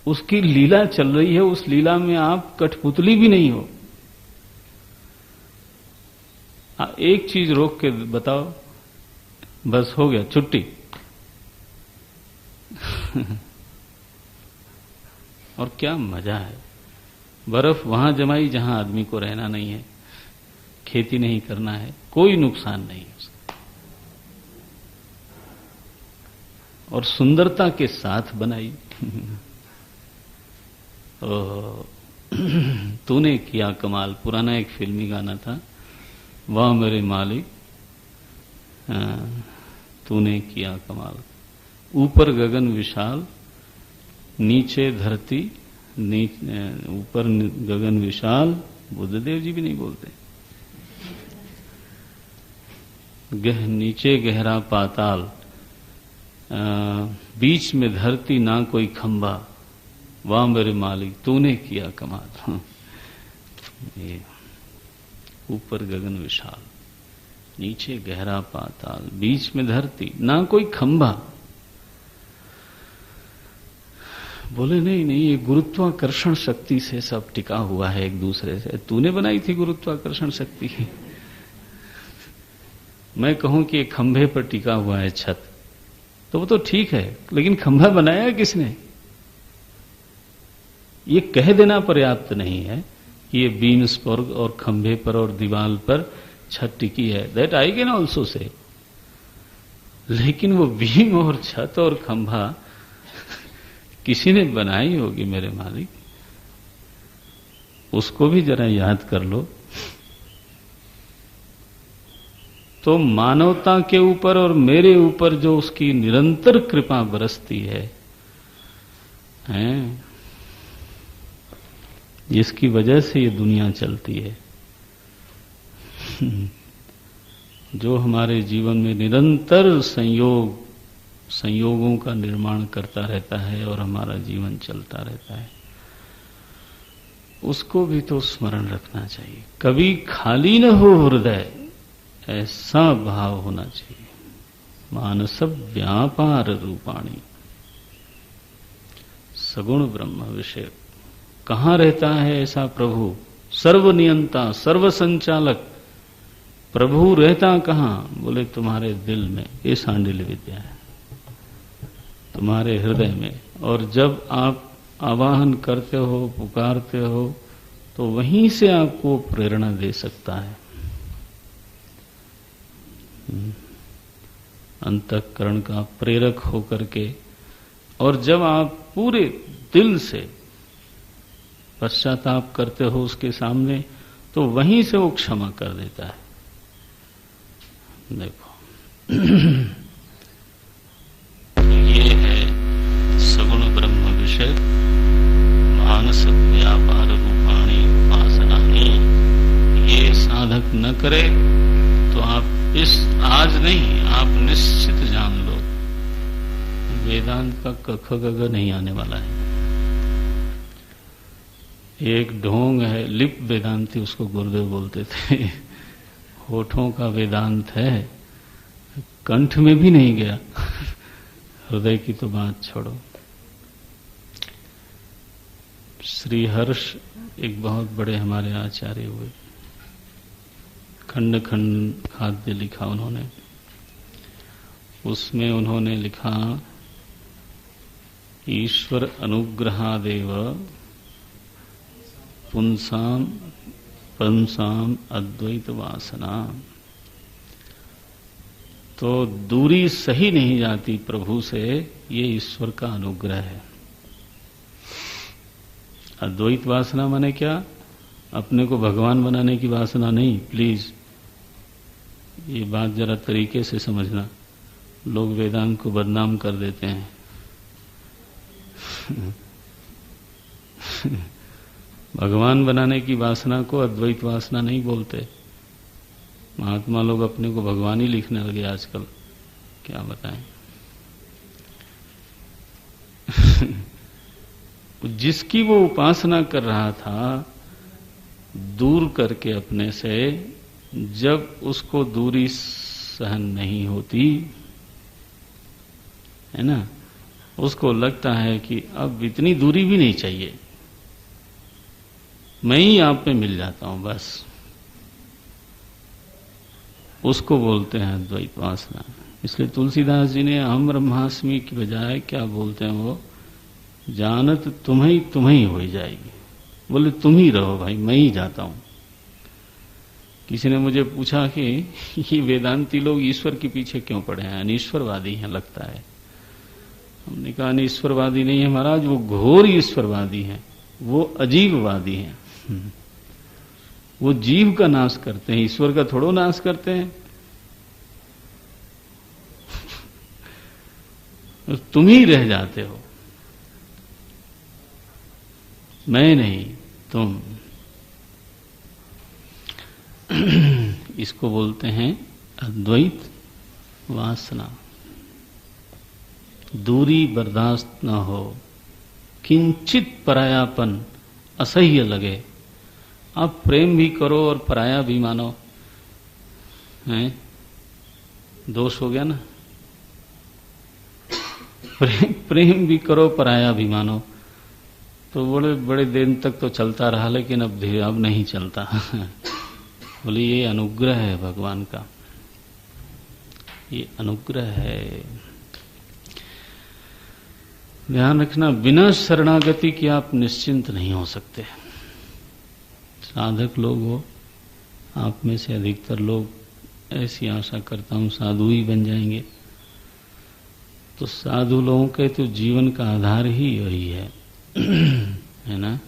उसकी लीला चल रही है, उस लीला में आप कठपुतली भी नहीं हो। एक चीज रोक के बताओ, बस हो गया, छुट्टी। और क्या मजा है। बर्फ वहां जमाई जहां आदमी को रहना नहीं है, खेती नहीं करना है, कोई नुकसान नहीं है उसका, और सुंदरता के साथ बनाई। तूने किया कमाल, पुराना एक फिल्मी गाना था, वाह मेरे मालिक तूने किया कमाल। ऊपर गगन विशाल, नीचे धरती, ऊपर गगन विशाल, बुद्धदेव जी भी नहीं बोलते, नीचे गहरा पाताल, बीच में धरती ना कोई खंभा, वाह मेरे मालिक तूने किया कमाल। ये ऊपर गगन विशाल, नीचे गहरा पाताल, बीच में धरती ना कोई खंभा। बोले नहीं नहीं, ये गुरुत्वाकर्षण शक्ति से सब टिका हुआ है एक दूसरे से। तूने बनाई थी गुरुत्वाकर्षण शक्ति। मैं कहूं कि एक खंभे पर टिका हुआ है छत, तो वो तो ठीक है, लेकिन खंभा बनाया किसने? ये कह देना पर्याप्त नहीं है कि ये बीम्स पर और खंभे पर और दीवार पर छत टिकी है, that I can also say, लेकिन वो बीम और छत और खंभा किसी ने बनाई होगी मेरे मालिक, उसको भी जरा याद कर लो। तो मानवता के ऊपर और मेरे ऊपर जो उसकी निरंतर कृपा बरसती है, जिसकी वजह से ये दुनिया चलती है, जो हमारे जीवन में निरंतर संयोगों का निर्माण करता रहता है और हमारा जीवन चलता रहता है, उसको भी तो स्मरण रखना चाहिए। कभी खाली न हो हृदय, ऐसा भाव होना चाहिए। मानस व्यापार रूपाणी सगुण ब्रह्म विषय। कहां रहता है ऐसा प्रभु? सर्वनियंता, सर्व संचालक प्रभु रहता कहां? बोले तुम्हारे दिल में। ये सांडिल्य विद्या है, तुम्हारे हृदय में। और जब आप आवाहन करते हो, पुकारते हो, तो वहीं से आपको प्रेरणा दे सकता है। अंतःकरण का प्रेरक होकर के, और जब आप पूरे दिल से पश्चाताप करते हो उसके सामने, तो वहीं से वो क्षमा कर देता है। देखो, ये है सगुण ब्रह्म विषय मानस व्यापार रूपाणी उपासनानि। ये साधक न करे तो आप आज नहीं, आप निश्चित जान लो, वेदांत का कख गग नहीं आने वाला है। एक ढोंग है, लिप वेदांती उसको गुरुदेव बोलते थे। होठों का वेदांत है, कंठ में भी नहीं गया। हृदय की तो बात छोड़ो। श्री हर्ष एक बहुत बड़े हमारे आचार्य हुए, खंड खंड खाद्य लिखा उन्होंने। उसमें उन्होंने लिखा, ईश्वर अनुग्रहादेव पुंसाम पंसाम अद्वैत वासना। तो दूरी सही नहीं जाती प्रभु से, ये ईश्वर का अनुग्रह है। अद्वैत वासना माने क्या? अपने को भगवान बनाने की वासना नहीं, प्लीज ये बात जरा तरीके से समझना। लोग वेदांत को बदनाम कर देते हैं। भगवान बनाने की वासना को अद्वैत वासना नहीं बोलते। महात्मा लोग अपने को भगवान ही लिखने लगे आजकल, क्या बताएं। जिसकी वो उपासना कर रहा था दूर करके अपने से, जब उसको दूरी सहन नहीं होती है ना, उसको लगता है कि अब इतनी दूरी भी नहीं चाहिए, मैं ही आप में मिल जाता हूं बस। उसको बोलते हैं द्वैत वासना। इसलिए तुलसीदास जी ने अहम ब्रह्मास्मि की बजाय क्या बोलते हैं वो, जानत तुम्हें हो जाएगी। बोले तुम ही रहो भाई, मैं ही जाता हूं। किसी ने मुझे पूछा कि ये वेदांती लोग ईश्वर के पीछे क्यों पड़े हैं, अनीश्वरवादी हैं लगता है। हमने कहा अनीश्वरवादी नहीं है महाराज, वो घोर ईश्वरवादी हैं, वो अजीबवादी हैं। वो जीव का नाश करते हैं, ईश्वर का थोड़ो नाश करते हैं। तुम ही रह जाते हो, मैं नहीं तुम। इसको बोलते हैं अद्वैत वासना। दूरी बर्दाश्त न हो, किंचित परायापन असह्य लगे। आप प्रेम भी करो और पराया भी मानो, हैं? दोष हो गया ना। प्रेम भी करो पराया भी मानो, तो बड़े बड़े दिन तक तो चलता रहा, लेकिन अब नहीं चलता। बोले ये अनुग्रह है भगवान का, ये अनुग्रह है। ध्यान रखना, बिना शरणागति के आप निश्चिंत नहीं हो सकते। साधक लोग हो, आप में से अधिकतर लोग ऐसी आशा करता हूं साधु ही बन जाएंगे। तो साधु लोगों के तो जीवन का आधार ही यही है, है ना।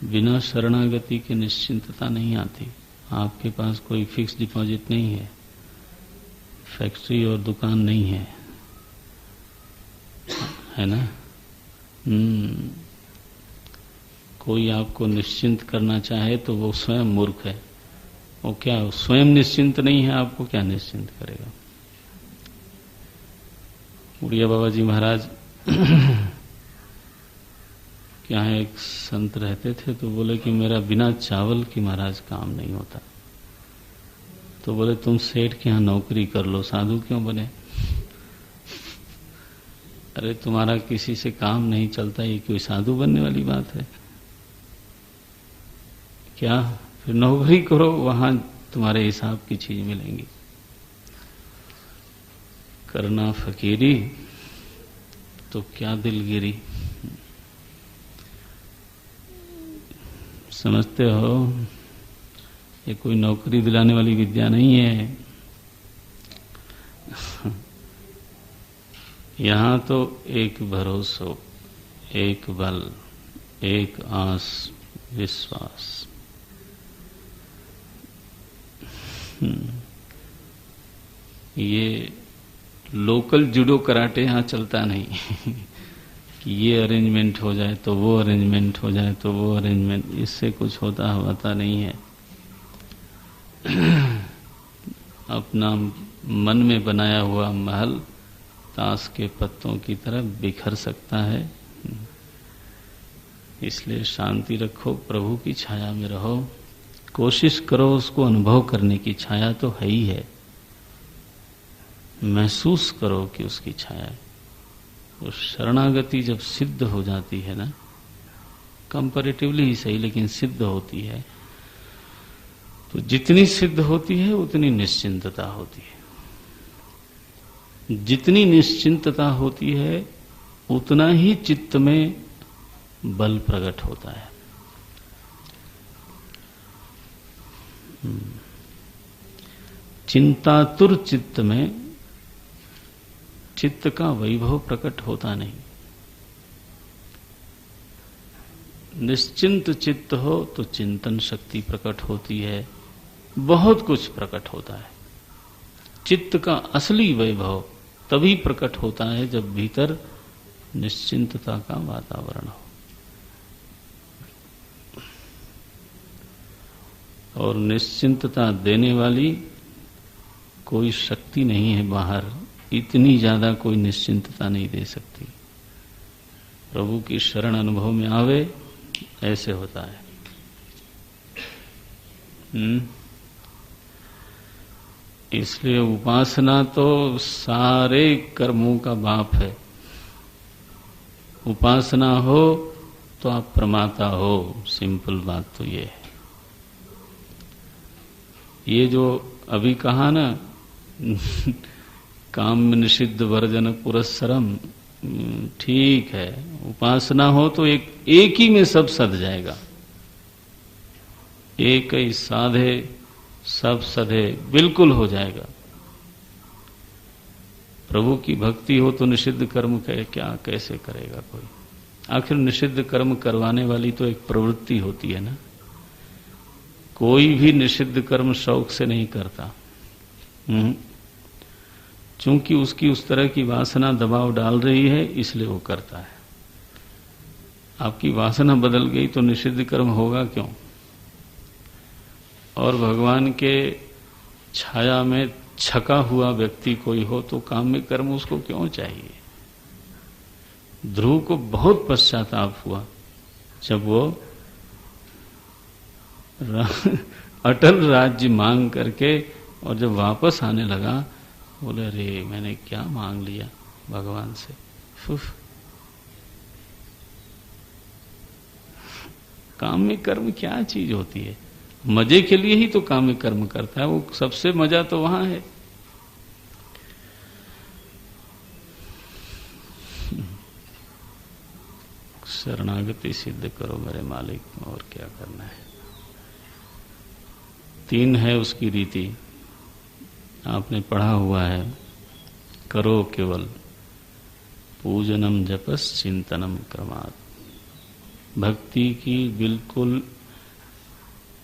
बिना शरणागति के निश्चिंतता नहीं आती। आपके पास कोई फिक्स डिपॉजिट नहीं है, फैक्ट्री और दुकान नहीं है ना। कोई आपको निश्चिंत करना चाहे तो वो स्वयं मूर्ख है। वो क्या स्वयं निश्चिंत नहीं है, आपको क्या निश्चिंत करेगा। उड़िया बाबा जी महाराज क्या है, एक संत रहते थे, तो बोले कि मेरा बिना चावल की महाराज काम नहीं होता। तो बोले तुम सेठ के यहाँ नौकरी कर लो, साधु क्यों बने। अरे तुम्हारा किसी से काम नहीं चलता, ये कोई साधु बनने वाली बात है क्या। फिर नौकरी करो, वहां तुम्हारे हिसाब की चीज मिलेंगी। करना फकीरी तो क्या दिलगिरी। समझते हो, ये कोई नौकरी दिलाने वाली विद्या नहीं है। यहां तो एक भरोसा, एक बल, एक आस, विश्वास। ये लोकल जुडो कराटे यहां चलता नहीं कि ये अरेंजमेंट हो जाए तो वो अरेंजमेंट हो जाए तो वो अरेंजमेंट, इससे कुछ होता नहीं है। अपना मन में बनाया हुआ महल ताश के पत्तों की तरह बिखर सकता है। इसलिए शांति रखो, प्रभु की छाया में रहो, कोशिश करो उसको अनुभव करने की। छाया तो है ही है, महसूस करो कि उसकी छाया है। वो शरणागति जब सिद्ध हो जाती है ना, कंपैरेटिवली ही सही लेकिन सिद्ध होती है, तो जितनी सिद्ध होती है उतनी निश्चिंतता होती है। जितनी निश्चिंतता होती है उतना ही चित्त में बल प्रकट होता है। चिंतातुर चित्त में चित्त का वैभव प्रकट होता नहीं। निश्चिंत चित्त हो तो चिंतन शक्ति प्रकट होती है, बहुत कुछ प्रकट होता है। चित्त का असली वैभव तभी प्रकट होता है जब भीतर निश्चिंतता का वातावरण हो। और निश्चिंतता देने वाली कोई शक्ति नहीं है बाहर, इतनी ज्यादा कोई निश्चिंतता नहीं दे सकती। प्रभु की शरण अनुभव में आवे, ऐसे होता है। इसलिए उपासना तो सारे कर्मों का बाप है। उपासना हो तो आप प्रमाता हो। सिंपल बात तो ये है। ये जो अभी कहा ना काम में निषिद्ध वर्जन पुरस्सरम, ठीक है। उपासना हो तो एक ही में सब सध जाएगा। एक ही साधे सब सधे, बिल्कुल हो जाएगा। प्रभु की भक्ति हो तो निषिद्ध कर्म क्या कैसे करेगा कोई? आखिर निषिद्ध कर्म करवाने वाली तो एक प्रवृत्ति होती है ना। कोई भी निषिद्ध कर्म शौक से नहीं करता, चूंकि उसकी उस तरह की वासना दबाव डाल रही है, इसलिए वो करता है। आपकी वासना बदल गई तो निषिद्ध कर्म होगा क्यों? और भगवान के छाया में छका हुआ व्यक्ति कोई हो तो काम में कर्म उसको क्यों चाहिए? ध्रुव को बहुत पश्चाताप हुआ जब वो अटल राज्य मांग करके, और जब वापस आने लगा बोले अरे मैंने क्या मांग लिया भगवान से। काम में कर्म क्या चीज होती है? मजे के लिए ही तो काम में कर्म करता है, वो सबसे मजा तो वहां है। शरणागति सिद्ध करो मेरे मालिक, और क्या करना है। 3 है उसकी रीति, आपने पढ़ा हुआ है। करो केवल पूजनम जपस चिंतनम क्रमात्। भक्ति की बिल्कुल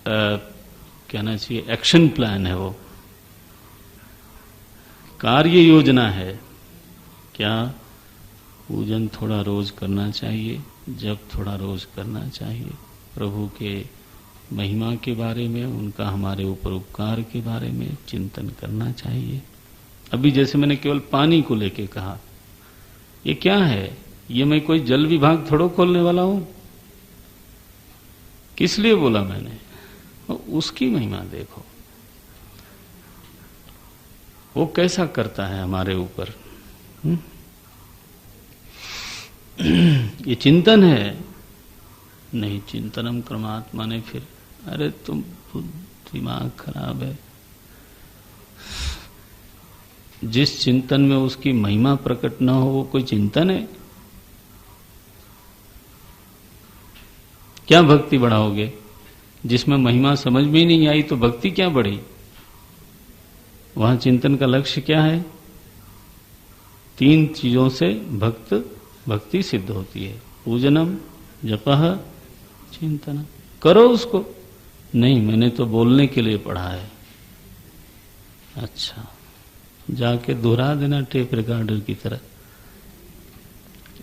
कहना चाहिए एक्शन प्लान है, वो कार्य योजना है। क्या? पूजन थोड़ा रोज करना चाहिए, जप थोड़ा रोज करना चाहिए, प्रभु के महिमा के बारे में, उनका हमारे ऊपर उपकार के बारे में चिंतन करना चाहिए। अभी जैसे मैंने केवल पानी को लेके कहा, ये क्या है? ये मैं कोई जल विभाग थोड़ा खोलने वाला हूं। किस लिए बोला मैंने? उसकी महिमा देखो, वो कैसा करता है हमारे ऊपर। ये चिंतन है। नहीं, चिंतनम क्रमात्मा ने फिर, अरे तुम दिमाग खराब है। जिस चिंतन में उसकी महिमा प्रकट न हो वो कोई चिंतन है? क्या भक्ति बढ़ाओगे? जिसमें महिमा समझ में ही नहीं आई तो भक्ति क्या बढ़ी? वहां चिंतन का लक्ष्य क्या है? 3 चीजों से भक्ति सिद्ध होती है। पूजनम, जपह, चिंतन। करो उसको। नहीं, मैंने तो बोलने के लिए पढ़ा है। अच्छा, जाके दोहरा देना टेप रिकॉर्डर की तरह।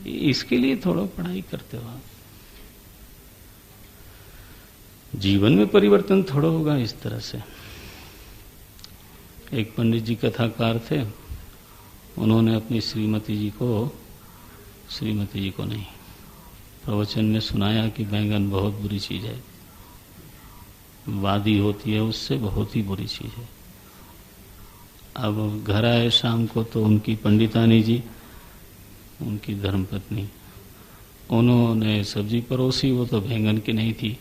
इसके लिए थोड़ा पढ़ाई करते हो आप। जीवन में परिवर्तन थोड़ा होगा इस तरह से। एक पंडित जी कथाकार थे, उन्होंने अपनी श्रीमती जी को नहीं, प्रवचन में सुनाया कि बैंगन बहुत बुरी चीज है, वादी होती है उससे, बहुत ही बुरी चीज है। अब घर आए शाम को तो उनकी पंडितानी जी, उनकी धर्मपत्नी, उन्होंने सब्जी परोसी, वो तो बैंगन की नहीं थी।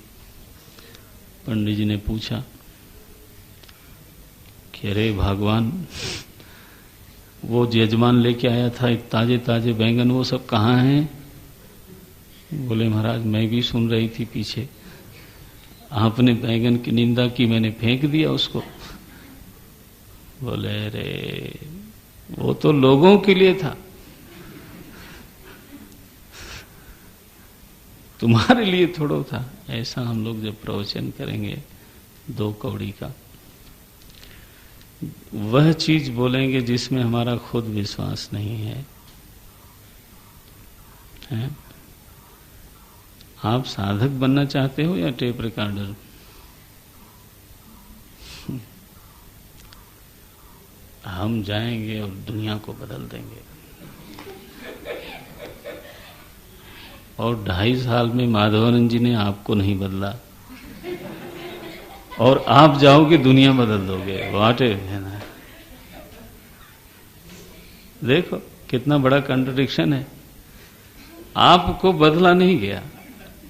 पंडित जी ने पूछा कि अरे भगवान, वो यजमान लेके आया था ताजे ताजे बैंगन, वो सब कहाँ हैं? बोले महाराज मैं भी सुन रही थी पीछे, आपने बैंगन की निंदा की, मैंने फेंक दिया उसको। बोले अरे वो तो लोगों के लिए था, तुम्हारे लिए थोड़ा था। ऐसा हम लोग जब प्रवचन करेंगे 2 कौड़ी का, वह चीज बोलेंगे जिसमें हमारा खुद विश्वास नहीं है, हैं? आप साधक बनना चाहते हो या टेप रिकॉर्डर? हम जाएंगे और दुनिया को बदल देंगे। और 2.5 साल में माधवानंद जी ने आपको नहीं बदला, और आप जाओगे दुनिया बदल दोगे। वाट है ना? देखो कितना बड़ा कंट्रडिक्शन है। आपको बदला नहीं गया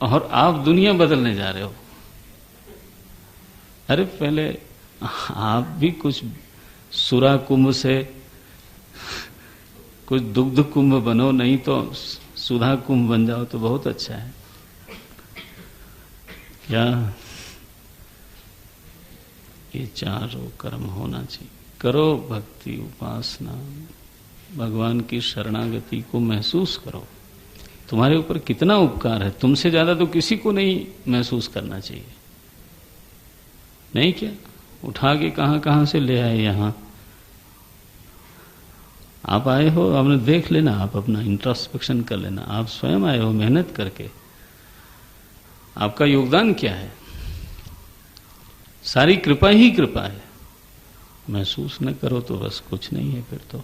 और आप दुनिया बदलने जा रहे हो। अरे पहले आप भी कुछ सुरा कुंभ से कुछ दुग्ध कुंभ बनो, नहीं तो सुधा कुंभ बन जाओ तो बहुत अच्छा है। क्या ये चारों कर्म होना चाहिए। करो भक्ति, उपासना, भगवान की शरणागति को महसूस करो। तुम्हारे ऊपर कितना उपकार है, तुमसे ज्यादा तो किसी को नहीं महसूस करना चाहिए। नहीं क्या उठा के कहां कहां से ले आए यहां। आप आए हो, आपने देख लेना, आप अपना इंट्रोस्पेक्शन कर लेना। आप स्वयं आए हो मेहनत करके, आपका योगदान क्या है? सारी कृपा ही कृपा है। महसूस न करो तो बस कुछ नहीं है। फिर तो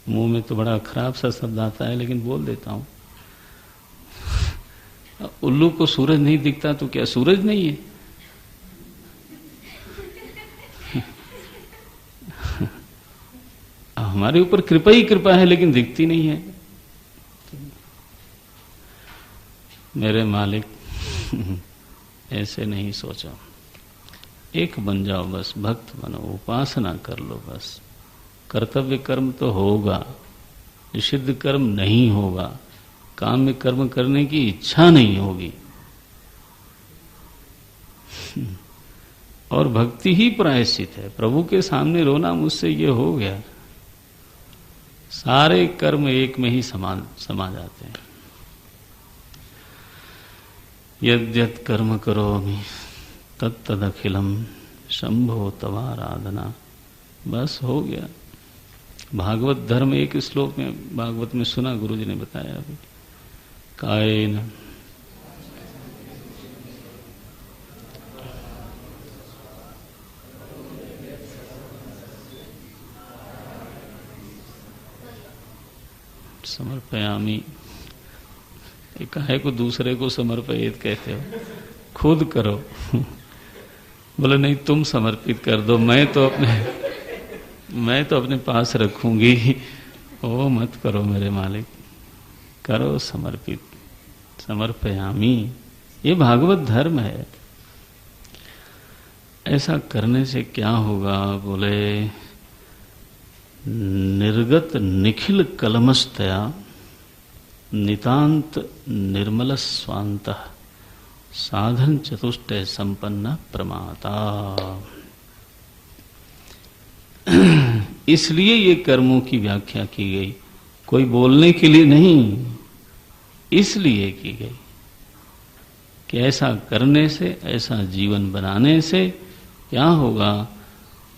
मुंह में तो बड़ा खराब सा शब्द आता है, लेकिन बोल देता हूं। उल्लू को सूरज नहीं दिखता तो क्या सूरज नहीं है? हमारे ऊपर कृपा ही कृपा है, लेकिन दिखती नहीं है। मेरे मालिक ऐसे नहीं सोचो, एक बन जाओ, बस भक्त बनो, उपासना कर लो। बस कर्तव्य कर्म तो होगा, निषिद्ध कर्म नहीं होगा, काम में कर्म करने की इच्छा नहीं होगी, और भक्ति ही प्रायश्चित है। प्रभु के सामने रोना मुझसे ये हो गया, सारे कर्म एक में ही समा जाते हैं। यद्यत् कर्म करोमि तत्तदखिलम शंभो तवाराधना। बस हो गया। भागवत धर्म एक श्लोक में भागवत में सुना, गुरु जी ने बताया अभी। कायेन समर्पयामी। काहे को दूसरे को समर्पित कहते हो, खुद करो। बोले नहीं तुम समर्पित कर दो, मैं तो अपने पास रखूंगी। ओ मत करो मेरे मालिक, करो समर्पित। समर्पयामी, ये भागवत धर्म है। ऐसा करने से क्या होगा? बोले निर्गत निखिल कलमस्तया नितांत निर्मल स्वांत साधन चतुष्टय संपन्न प्रमाता। इसलिए ये कर्मों की व्याख्या की गई, कोई बोलने के लिए नहीं, इसलिए की गई कि ऐसा करने से, ऐसा जीवन बनाने से क्या होगा?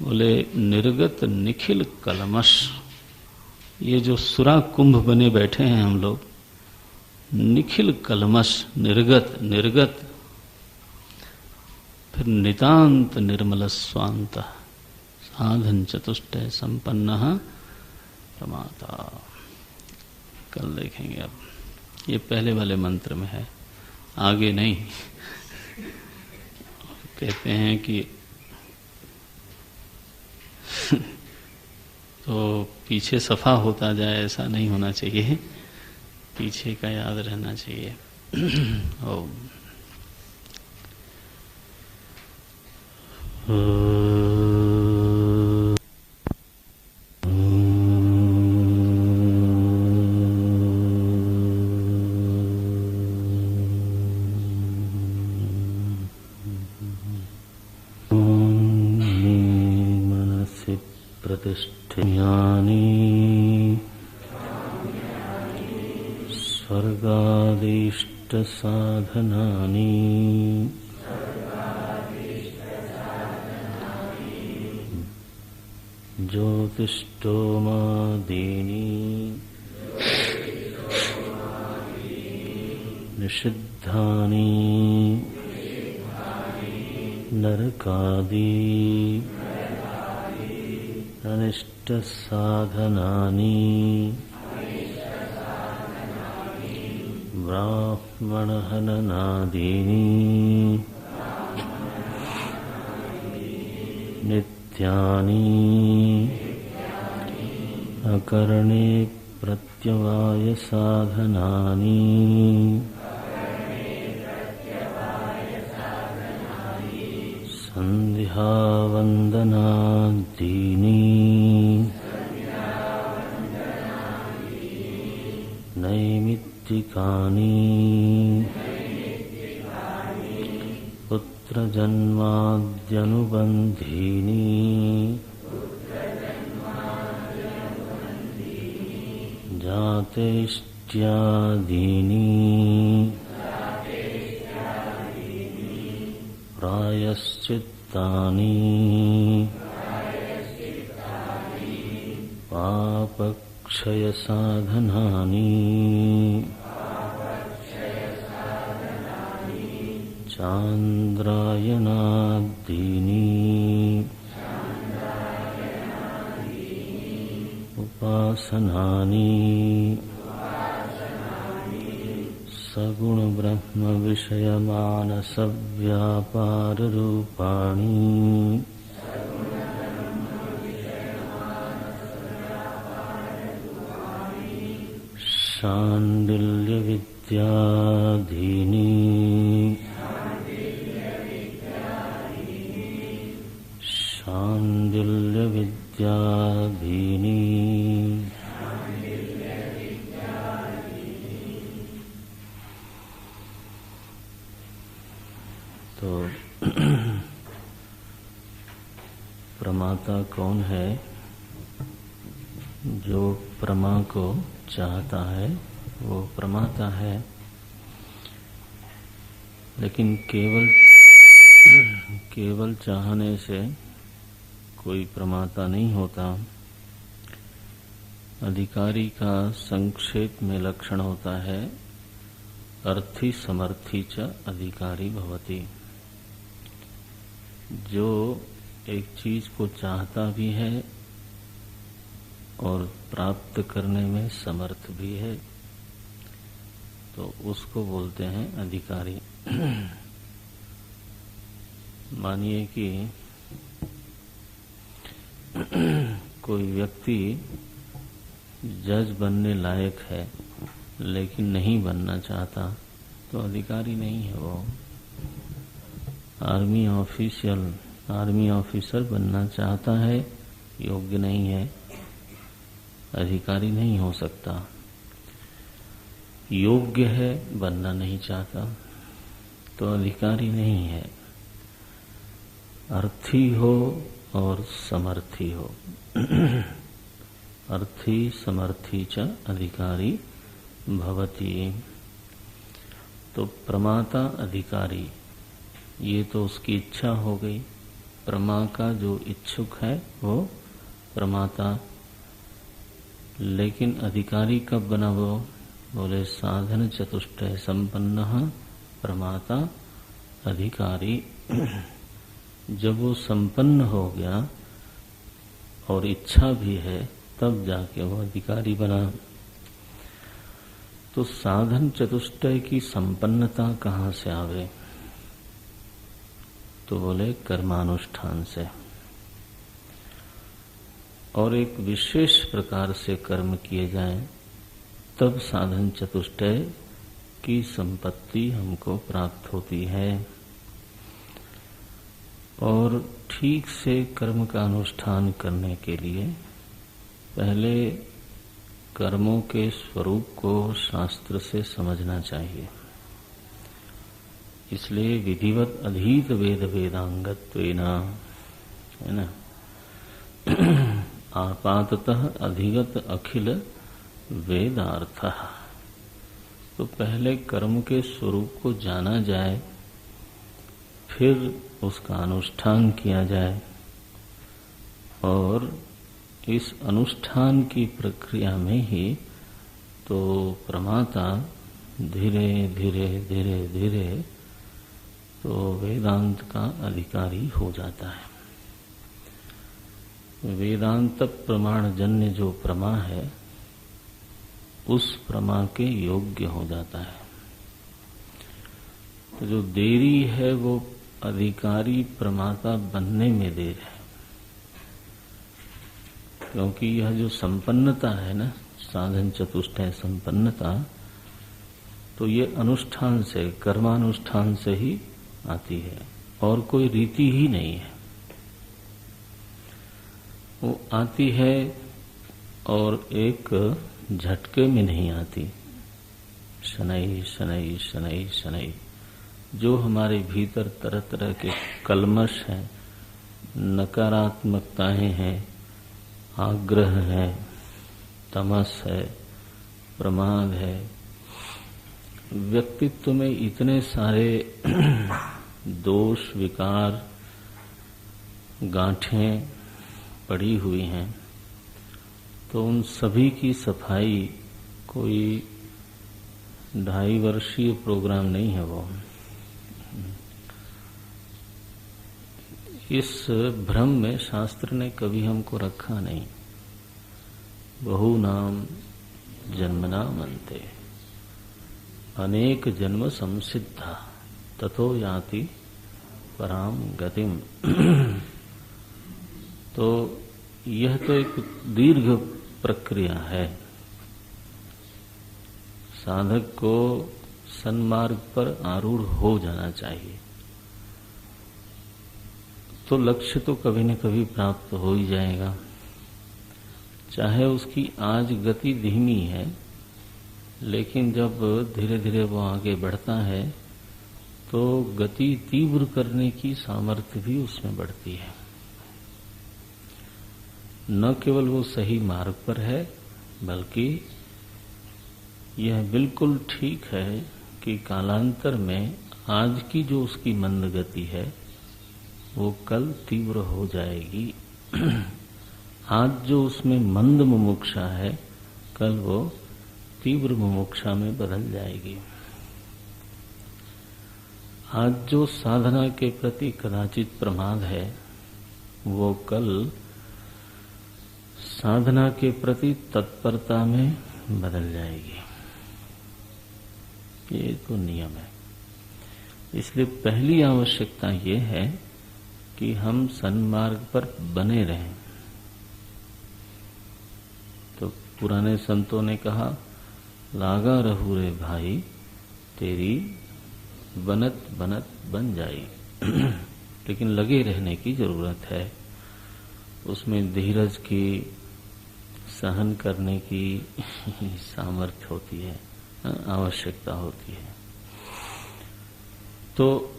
बोले निर्गत निखिल कलमश। ये जो सुरा कुंभ बने बैठे हैं हम लोग, निखिल कलमश, निर्गत, फिर नितांत निर्मल स्वांत साधन चतुष्टय संपन्न प्रमाता। कल देखेंगे। अब ये पहले वाले मंत्र में है, आगे नहीं। कहते हैं कि तो पीछे सफा होता जाए, ऐसा नहीं होना चाहिए, पीछे का याद रहना चाहिए। ओम प्रतिष्ठियानि स्वर्गादिष्ट साधनानि ज्योतिष्ठोमादीनि निषिद्धानि नरकादि अनिष्ट साधनानि ब्राह्मण हननादीनि नित्यानि अकरणे प्रत्यक्षानि प्रत्यवाय साधनानि संध्यावन्दनादीनि नैमित्तिकानि पुत्रजन्माद्यनुबन्धीनि जातेष्ट्यादीनि प्रायश्चित्तानि पापक्षयसाधनानि चान्द्रायणादीनि उपासनानि सगुण ब्रह्म विषय मानस व्यापार रूपाणि शाण्डिल्य विद्याधीनि शाण्डिल्य विद्याधीनि तो प्रमाता कौन है? जो प्रमा को चाहता है वो प्रमाता है। लेकिन केवल चाहने से कोई प्रमाता नहीं होता। अधिकारी का संक्षेप में लक्षण होता है अर्थी समर्थी च अधिकारी भवति। जो एक चीज को चाहता भी है और प्राप्त करने में समर्थ भी है तो उसको बोलते हैं अधिकारी। मानिए कि कोई व्यक्ति जज बनने लायक है लेकिन नहीं बनना चाहता तो अधिकारी नहीं है वो। आर्मी ऑफिसर बनना चाहता है, योग्य नहीं है, अधिकारी नहीं हो सकता। योग्य है, बनना नहीं चाहता तो अधिकारी नहीं है। अर्थी हो और समर्थी हो। अर्थी समर्थी च अधिकारी भवति। तो प्रमाता अधिकारी, ये तो उसकी इच्छा हो गई। प्रमा का जो इच्छुक है वो प्रमाता। लेकिन अधिकारी कब बना वो? बोले साधन चतुष्टय संपन्न प्रमाता अधिकारी। जब वो संपन्न हो गया और इच्छा भी है तब जाके वो अधिकारी बना। तो साधन चतुष्टय की संपन्नता कहाँ से आवे? तो बोले कर्मानुष्ठान से। और एक विशेष प्रकार से कर्म किए जाएं तब साधन चतुष्टय की संपत्ति हमको प्राप्त होती है। और ठीक से कर्म का अनुष्ठान करने के लिए पहले कर्मों के स्वरूप को शास्त्र से समझना चाहिए। इसलिए विधिवत अधीत वेद वेदांगत्वेन, है ना, आपाततः अधिगत अखिल वेदार्थः। तो पहले कर्म के स्वरूप को जाना जाए, फिर उसका अनुष्ठान किया जाए। और इस अनुष्ठान की प्रक्रिया में ही तो प्रमाता धीरे धीरे धीरे धीरे तो वेदांत का अधिकारी हो जाता है। वेदांत प्रमाण जन्य जो प्रमा है उस प्रमा के योग्य हो जाता है। तो जो देरी है वो अधिकारी प्रमाता बनने में देर है। क्योंकि यह जो संपन्नता है ना, साधन चतुष्टय संपन्नता, तो ये अनुष्ठान से, कर्मानुष्ठान से ही आती है और कोई रीति ही नहीं है। वो आती है और एक झटके में नहीं आती। शनै शनै शनै शनै जो हमारे भीतर तरह तरह के कलमश हैं, नकारात्मकताएं हैं, आग्रह है, तमस है, प्रमाद है, व्यक्तित्व में इतने सारे दोष, विकार, गांठें पड़ी हुई हैं, तो उन सभी की सफाई कोई 2.5 वर्षीय प्रोग्राम नहीं है। वो इस भ्रम में शास्त्र ने कभी हमको रखा नहीं। बहुनाम जन्मना मनते, अनेक जन्म संसिद्धा ततो याति पराम गतिम। तो यह तो एक दीर्घ प्रक्रिया है। साधक को सन्मार्ग पर आरूढ़ हो जाना चाहिए, तो लक्ष्य तो कभी न कभी प्राप्त हो ही जाएगा। चाहे उसकी आज गति धीमी है, लेकिन जब धीरे धीरे वो आगे बढ़ता है तो गति तीव्र करने की सामर्थ्य भी उसमें बढ़ती है। न केवल वो सही मार्ग पर है, बल्कि यह बिल्कुल ठीक है कि कालांतर में आज की जो उसकी मंद गति है वो कल तीव्र हो जाएगी। आज जो उसमें मंद मुमुक्षा है, कल वो तीव्र मुमुक्षा में बदल जाएगी। आज जो साधना के प्रति कदाचित प्रमाद है, वो कल साधना के प्रति तत्परता में बदल जाएगी। ये तो नियम है। इसलिए पहली आवश्यकता ये है कि हम सन्मार्ग पर बने रहें। तो पुराने संतों ने कहा, लागा रहू रे भाई, तेरी बनत बनत बन जाई। लेकिन लगे रहने की जरूरत है, उसमें धीरज की, सहन करने की सामर्थ्य होती है, आवश्यकता होती है। तो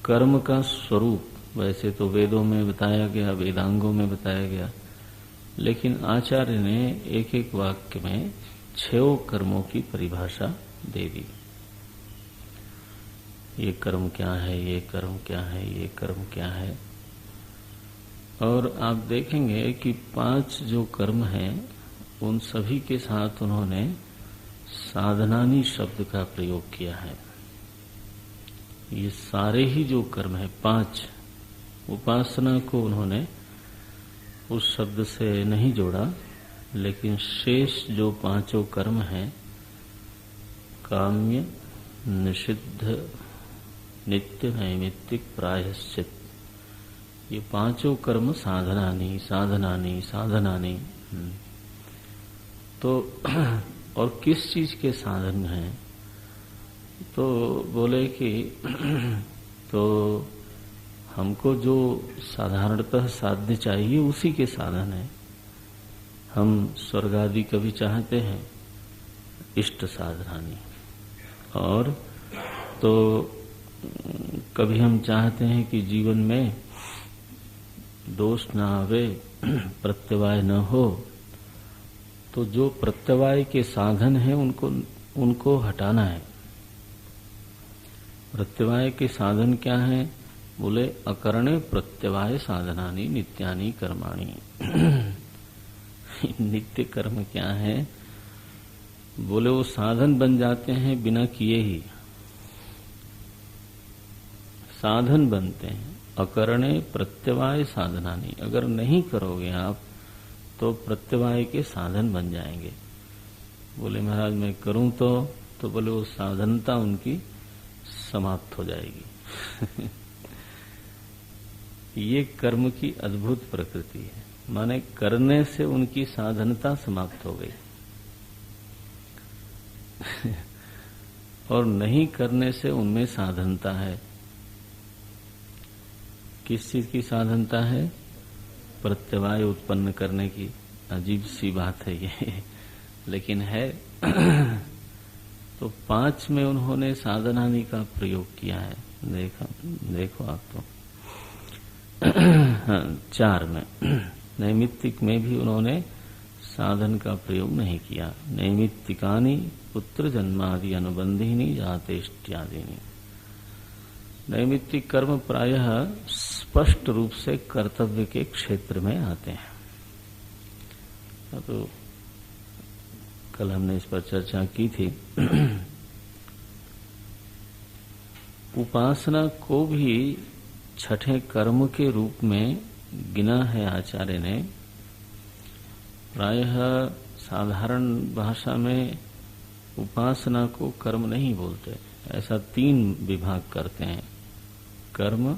कर्म का स्वरूप वैसे तो वेदों में बताया गया, वेदांगों में बताया गया, लेकिन आचार्य ने एक एक वाक्य में 6 कर्मों की परिभाषा दे दी। ये कर्म क्या है, ये कर्म क्या है, ये कर्म क्या है। और आप देखेंगे कि 5 जो कर्म हैं उन सभी के साथ उन्होंने साधनानी शब्द का प्रयोग किया है। ये सारे ही जो कर्म है 5, उपासना को उन्होंने उस शब्द से नहीं जोड़ा, लेकिन शेष जो 5 कर्म हैं, काम्य, निषिद्ध, नित्य, नैमित्तिक, प्रायश्चित, ये 5 कर्म साधनानी साधनानी साधनानी। तो और किस चीज के साधन हैं? तो बोले कि तो हमको जो साधारणतः साध्य चाहिए उसी के साधन है। हम स्वर्ग आदि कभी चाहते हैं, इष्ट साधनानी। और तो कभी हम चाहते हैं कि जीवन में दोष न आवे, प्रत्यवाय न हो, तो जो प्रत्यवाय के साधन हैं उनको हटाना है। प्रत्यवाय के साधन क्या है? बोले अकरणे प्रत्यवाय साधनानी नित्यानि कर्माणि। नित्य कर्म क्या है? बोले वो साधन बन जाते हैं बिना किए ही, साधन बनते हैं। अकरणे प्रत्यवाय साधनानी, अगर नहीं करोगे आप तो प्रत्यवाय के साधन बन जाएंगे। बोले महाराज मैं करूं तो बोले वो साधनता उनकी समाप्त हो जाएगी। ये कर्म की अद्भुत प्रकृति है। माने करने से उनकी साधनता समाप्त हो गई और नहीं करने से उनमें साधनता है। किस चीज की साधनता है? प्रत्यवाय उत्पन्न करने की। अजीब सी बात है ये, लेकिन है। तो 5 में उन्होंने साधनादि का प्रयोग किया है। देखो आप तो 4 में नैमित्तिक में भी उन्होंने साधन का प्रयोग नहीं किया। नैमित्तिकानि पुत्र जन्मादि अनुबंधिनी जातेष्ट्यादिनी। नैमित्तिक कर्म प्रायः स्पष्ट रूप से कर्तव्य के क्षेत्र में आते हैं। तो कल हमने इस पर चर्चा की थी। उपासना को भी छठे कर्म के रूप में गिना है आचार्य ने। प्रायः साधारण भाषा में उपासना को कर्म नहीं बोलते, ऐसा 3 विभाग करते हैं। कर्म,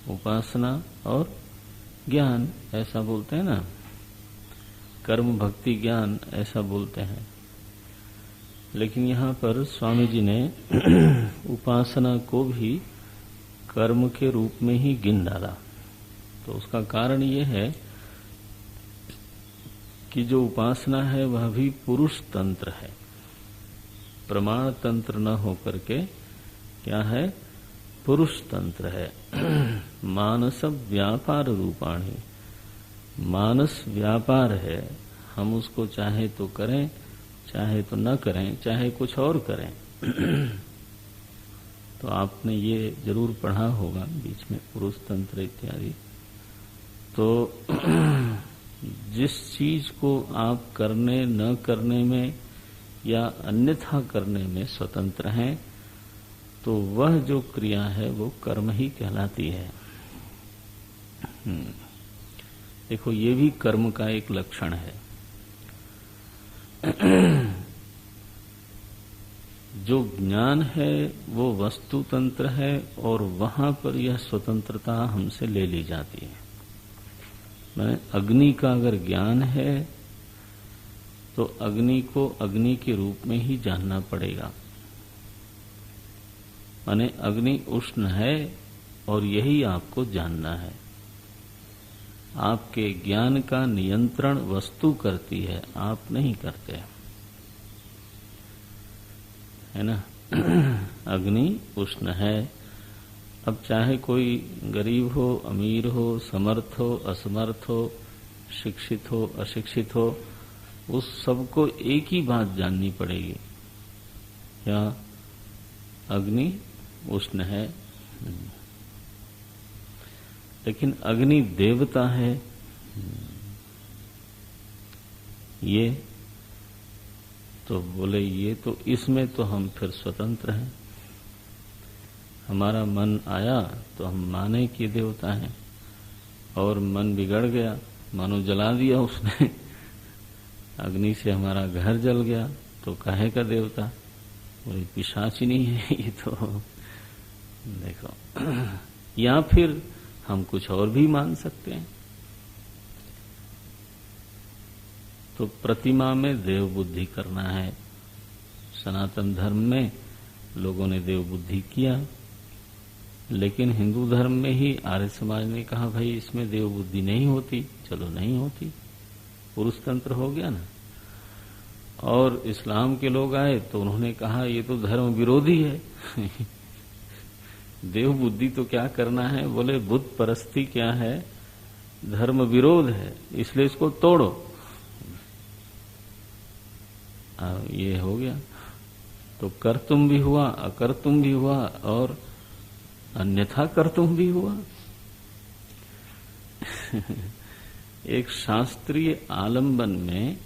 उपासना और ज्ञान, ऐसा बोलते हैं ना। कर्म, भक्ति, ज्ञान, ऐसा बोलते हैं। लेकिन यहाँ पर स्वामी जी ने उपासना को भी कर्म के रूप में ही गिन डाला। तो उसका कारण ये है कि जो उपासना है वह भी पुरुष तंत्र है, प्रमाण तंत्र न होकर के क्या है? पुरुष तंत्र है। मानस व्यापार रूपाणी, मानस व्यापार है। हम उसको चाहे तो करें, चाहे तो न करें, चाहे कुछ और करें। तो आपने ये जरूर पढ़ा होगा बीच में पुरुष तंत्र इत्यादि। तो जिस चीज को आप करने न करने में या अन्यथा करने में स्वतंत्र हैं, तो वह जो क्रिया है वो कर्म ही कहलाती है। देखो, ये भी कर्म का एक लक्षण है। जो ज्ञान है वो वस्तु तंत्र है और वहां पर यह स्वतंत्रता हमसे ले ली जाती है। मैंने अग्नि का अगर ज्ञान है तो अग्नि को अग्नि के रूप में ही जानना पड़ेगा। माने अग्नि उष्ण है और यही आपको जानना है। आपके ज्ञान का नियंत्रण वस्तु करती है, आप नहीं करते, है ना। अग्नि उष्ण है। अब चाहे कोई गरीब हो, अमीर हो, समर्थ हो, असमर्थ हो, शिक्षित हो, अशिक्षित हो, उस सबको एक ही बात जाननी पड़ेगी, या अग्नि उष्ण है। लेकिन अग्नि देवता है, ये तो बोले ये तो इसमें तो हम फिर स्वतंत्र हैं। हमारा मन आया तो हम माने कि देवता है, और मन बिगड़ गया, मानो जला दिया उसने, अग्नि से हमारा घर जल गया तो काहे का देवता? वही पिशाचिनी है ये तो। देखो, या फिर हम कुछ और भी मान सकते हैं। तो प्रतिमा में देव बुद्धि करना है। सनातन धर्म में लोगों ने देव बुद्धि किया, लेकिन हिंदू धर्म में ही आर्य समाज ने कहा भाई इसमें देव बुद्धि नहीं होती। चलो नहीं होती, पुरुष तंत्र हो गया ना। और इस्लाम के लोग आए तो उन्होंने कहा ये तो धर्म विरोधी है। देव बुद्धि तो क्या करना है? बोले बुद्ध परस्ती क्या है? धर्म विरोध है, इसलिए इसको तोड़ो। ये हो गया। तो कर्तुम भी हुआ, अकर्तुम भी हुआ और अन्यथा कर्तुम भी हुआ। एक शास्त्रीय आलंबन में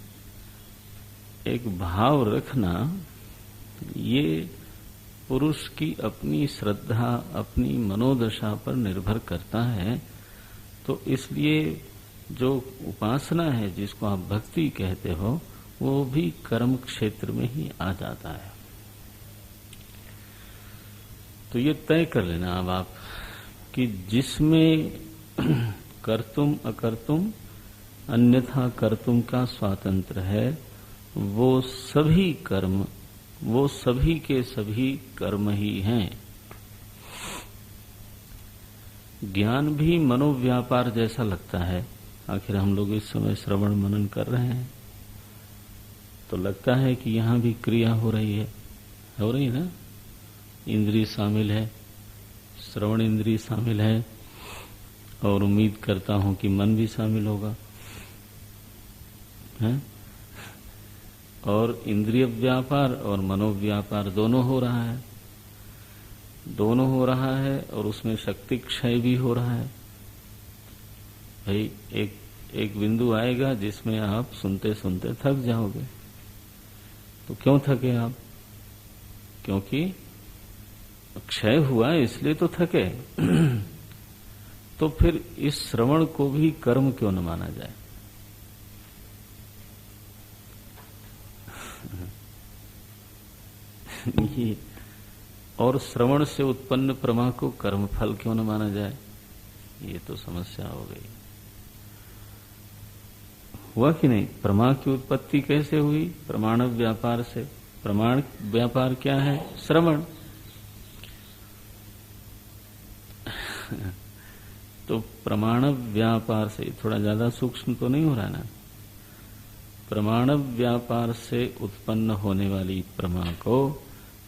एक भाव रखना, ये पुरुष की अपनी श्रद्धा, अपनी मनोदशा पर निर्भर करता है। तो इसलिए जो उपासना है, जिसको आप भक्ति कहते हो, वो भी कर्म क्षेत्र में ही आ जाता है। तो ये तय कर लेना अब आप कि जिसमें कर्तुम अकर्तुम अन्यथा कर्तुम का स्वातंत्र है, वो सभी कर्म, वो सभी के सभी कर्म ही हैं। ज्ञान भी मनोव्यापार जैसा लगता है। आखिर हम लोग इस समय श्रवण मनन कर रहे हैं तो लगता है कि यहां भी क्रिया हो रही है ना। इंद्रिय शामिल है, श्रवण इंद्रिय शामिल है, और उम्मीद करता हूं कि मन भी शामिल होगा, है? और इंद्रिय व्यापार और मनोव्यापार दोनों हो रहा है, और उसमें शक्ति क्षय भी हो रहा है। भाई एक बिंदु आएगा जिसमें आप सुनते सुनते थक जाओगे। तो क्यों थके आप? क्योंकि क्षय हुआ इसलिए तो थके। तो फिर इस श्रवण को भी कर्म क्यों न माना जाए? ये और श्रवण से उत्पन्न प्रमा को कर्म फल क्यों न माना जाए? ये तो समस्या हो गई। हुआ कि नहीं? प्रमा की उत्पत्ति कैसे हुई? प्रमाण व्यापार से। प्रमाण व्यापार क्या है? श्रवण। तो प्रमाण व्यापार से, थोड़ा ज्यादा सूक्ष्म तो नहीं हो रहा ना? प्रमाण व्यापार से उत्पन्न होने वाली प्रमा को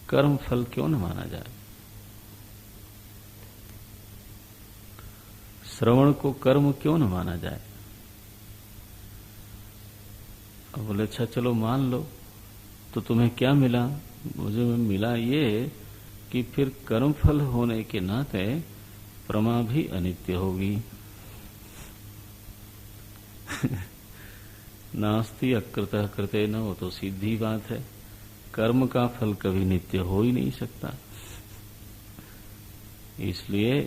कर्म फल क्यों न माना जाए? श्रवण को कर्म क्यों न माना जाए? अब बोले अच्छा चलो मान लो, तो तुम्हें क्या मिला? मुझे मिला ये कि फिर कर्म फल होने के नाते प्रमा भी अनित्य होगी। नास्ति अकृतः कृते न, वो तो सीधी बात है। कर्म का फल कभी नित्य हो ही नहीं सकता। इसलिए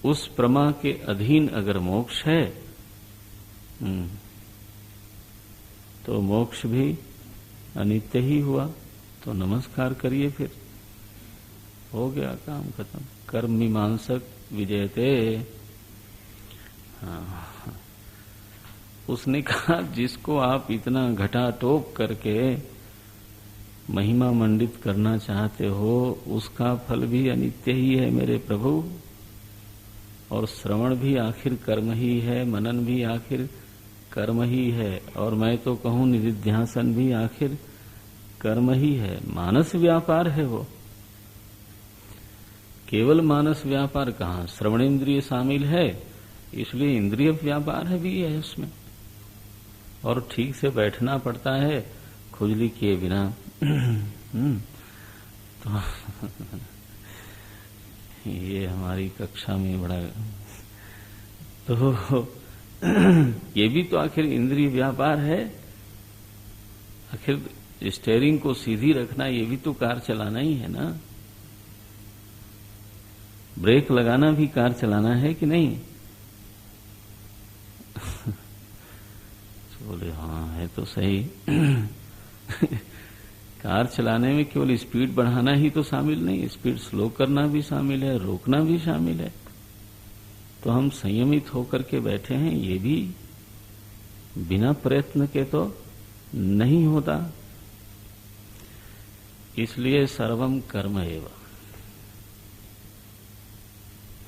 उस प्रमा के अधीन अगर मोक्ष है तो मोक्ष भी अनित्य ही हुआ। तो नमस्कार करिए, फिर हो गया काम खत्म। कर्म मीमांसक विजयते। हाँ, उसने कहा जिसको आप इतना घटाटोप करके महिमा मंडित करना चाहते हो उसका फल भी अनित्य ही है मेरे प्रभु। और श्रवण भी आखिर कर्म ही है, मनन भी आखिर कर्म ही है, और मैं तो कहूं निधिध्यासन भी आखिर कर्म ही है। मानस व्यापार है वो। केवल मानस व्यापार कहाँ, श्रवण इंद्रिय शामिल है, इसलिए इंद्रिय व्यापार है भी है उसमें। और ठीक से बैठना पड़ता है खुजली किए बिना। तो ये हमारी कक्षा में बड़ा, तो ये भी तो आखिर इंद्रिय व्यापार है। आखिर स्टीयरिंग को सीधी रखना ये भी तो कार चलाना ही है ना। ब्रेक लगाना भी कार चलाना है कि नहीं? बोले हाँ है तो सही। कार चलाने में केवल स्पीड बढ़ाना ही तो शामिल नहीं, स्पीड स्लो करना भी शामिल है, रोकना भी शामिल है। तो हम संयमित होकर के बैठे हैं, ये भी बिना प्रयत्न के तो नहीं होता। इसलिए सर्वम कर्म एव।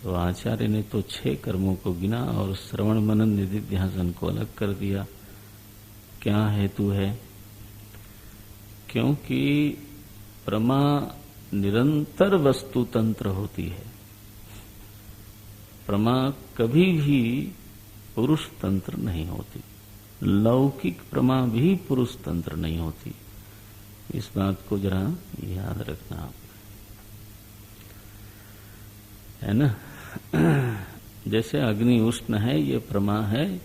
तो आचार्य ने तो 6 कर्मों को गिना और श्रवण मनन निधिध्यासन को अलग कर दिया। क्या हेतु है? क्योंकि प्रमा निरंतर वस्तु तंत्र होती है। प्रमा कभी भी पुरुष तंत्र नहीं होती। लौकिक प्रमा भी पुरुष तंत्र नहीं होती। इस बात को जरा याद रखना आप, है ना। जैसे अग्नि उष्ण है, ये प्रमा है।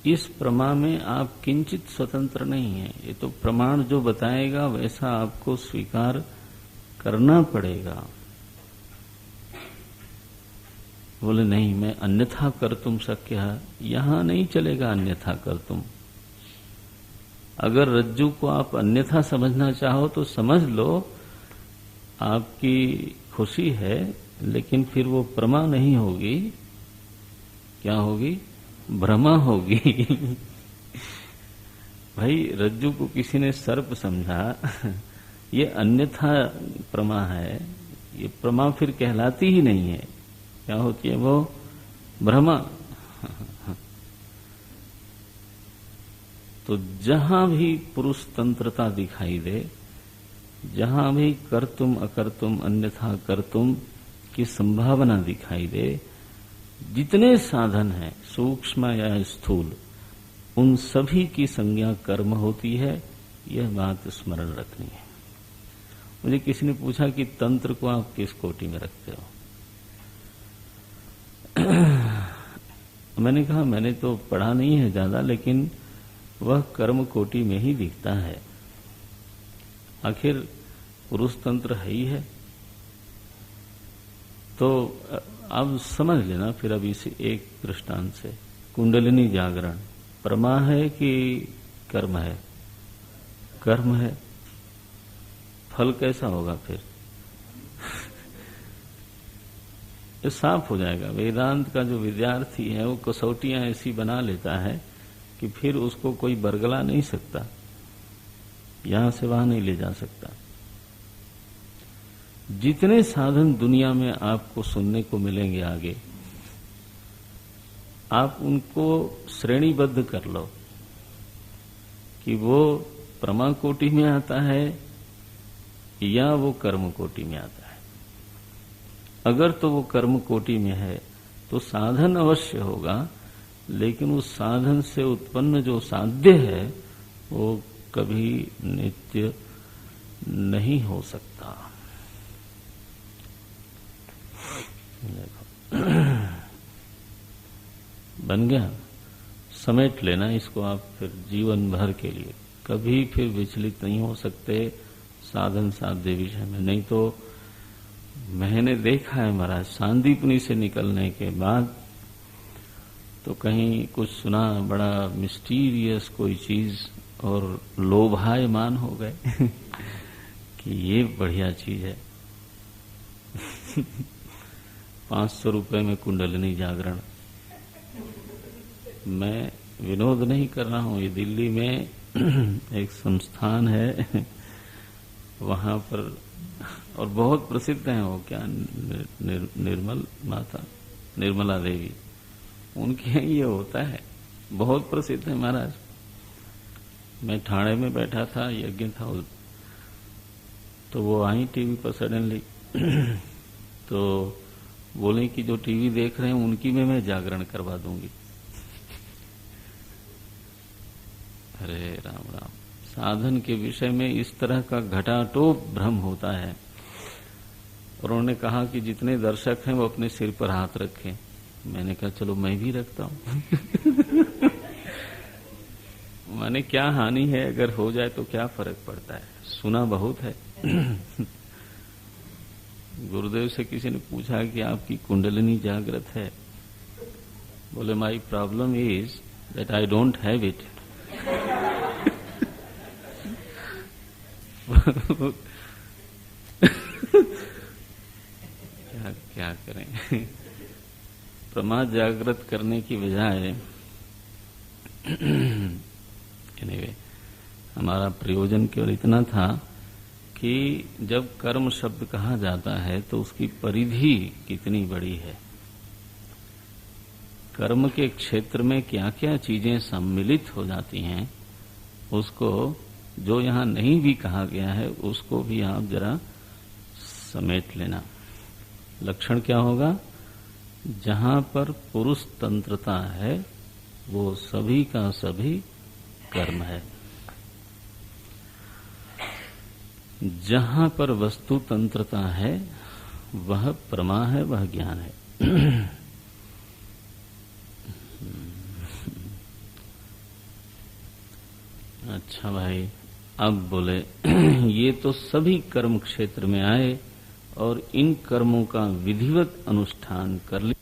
इस प्रमा में आप किंचित स्वतंत्र नहीं है। ये तो प्रमाण जो बताएगा वैसा आपको स्वीकार करना पड़ेगा। बोले नहीं मैं अन्यथा कर तुम शक्य है, यहां नहीं चलेगा अन्यथा कर तुम। अगर रज्जू को आप अन्यथा समझना चाहो तो समझ लो, आपकी खुशी है, लेकिन फिर वो प्रमा नहीं होगी। क्या होगी? भ्रमा होगी। भाई रज्जु को किसी ने सर्प समझा, ये अन्यथा प्रमा है, ये प्रमा फिर कहलाती ही नहीं है। क्या होती है वो? भ्रमा। तो जहां भी पुरुष तंत्रता दिखाई दे, जहां भी कर्तुम अकर्तुम अन्यथा कर्तुम की संभावना दिखाई दे, जितने साधन हैं सूक्ष्म या स्थूल, उन सभी की संज्ञा कर्म होती है। यह बात स्मरण रखनी है। मुझे किसी ने पूछा कि तंत्र को आप किस कोटि में रखते हो? मैंने कहा मैंने तो पढ़ा नहीं है ज्यादा, लेकिन वह कर्म कोटि में ही दिखता है। आखिर पुरुष तंत्र है ही है। तो अब समझ लेना फिर अब इसे एक दृष्टांत से। कुंडलिनी जागरण प्रमा है कि कर्म है? कर्म है। फल कैसा होगा फिर? ये साफ हो जाएगा। वेदांत का जो विद्यार्थी है वो कसौटियां ऐसी बना लेता है कि फिर उसको कोई बरगला नहीं सकता, यहां से वहां नहीं ले जा सकता। जितने साधन दुनिया में आपको सुनने को मिलेंगे आगे, आप उनको श्रेणीबद्ध कर लो कि वो प्रमा कोटि में आता है या वो कर्म कोटि में आता है। अगर तो वो कर्म कोटि में है तो साधन अवश्य होगा, लेकिन उस साधन से उत्पन्न जो साध्य है वो कभी नित्य नहीं हो सकता। बन गया? समेट लेना इसको आप फिर जीवन भर के लिए। कभी फिर विचलित नहीं हो सकते साधन साध्य विषय में। नहीं तो मैंने देखा है महाराज, सांदीपनी से निकलने के बाद तो कहीं कुछ सुना बड़ा मिस्टीरियस कोई चीज और लोभायमान हो गए कि ये बढ़िया चीज है। 500 रुपए में कुंडलिनी जागरण। मैं विनोद नहीं कर रहा हूं, ये दिल्ली में एक संस्थान है, वहां पर, और बहुत प्रसिद्ध है वो, क्या निर्मल माता, निर्मला देवी, उनके यहाँ ये होता है, बहुत प्रसिद्ध है महाराज। मैं ठाणे में बैठा था, यज्ञ था, तो वो आई टीवी पर सडनली तो बोले कि जो टीवी देख रहे हैं उनकी में मैं जागरण करवा दूंगी। अरे राम राम, साधन के विषय में इस तरह का घटाटोप भ्रम होता है। और उन्होंने कहा कि जितने दर्शक हैं वो अपने सिर पर हाथ रखें। मैंने कहा चलो मैं भी रखता हूं। मैंने क्या हानि है, अगर हो जाए तो क्या फर्क पड़ता है, सुना बहुत है। गुरुदेव से किसी ने पूछा कि आपकी कुंडलिनी जागृत है? बोले my problem is that I don't have it. क्या करें। प्रमाद जागृत करने की बजाय anyway, हमारा प्रयोजन केवल इतना था कि जब कर्म शब्द कहा जाता है तो उसकी परिधि कितनी बड़ी है, कर्म के क्षेत्र में क्या क्या चीजें सम्मिलित हो जाती हैं, उसको जो यहां नहीं भी कहा गया है उसको भी आप जरा समेट लेना। लक्षण क्या होगा? जहां पर पुरुष तंत्रता है वो सभी का सभी कर्म है, जहां पर वस्तु तंत्रता है वह प्रमा है, वह ज्ञान है। अच्छा भाई, अब बोले ये तो सभी कर्म क्षेत्र में आए और इन कर्मों का विधिवत अनुष्ठान कर ले।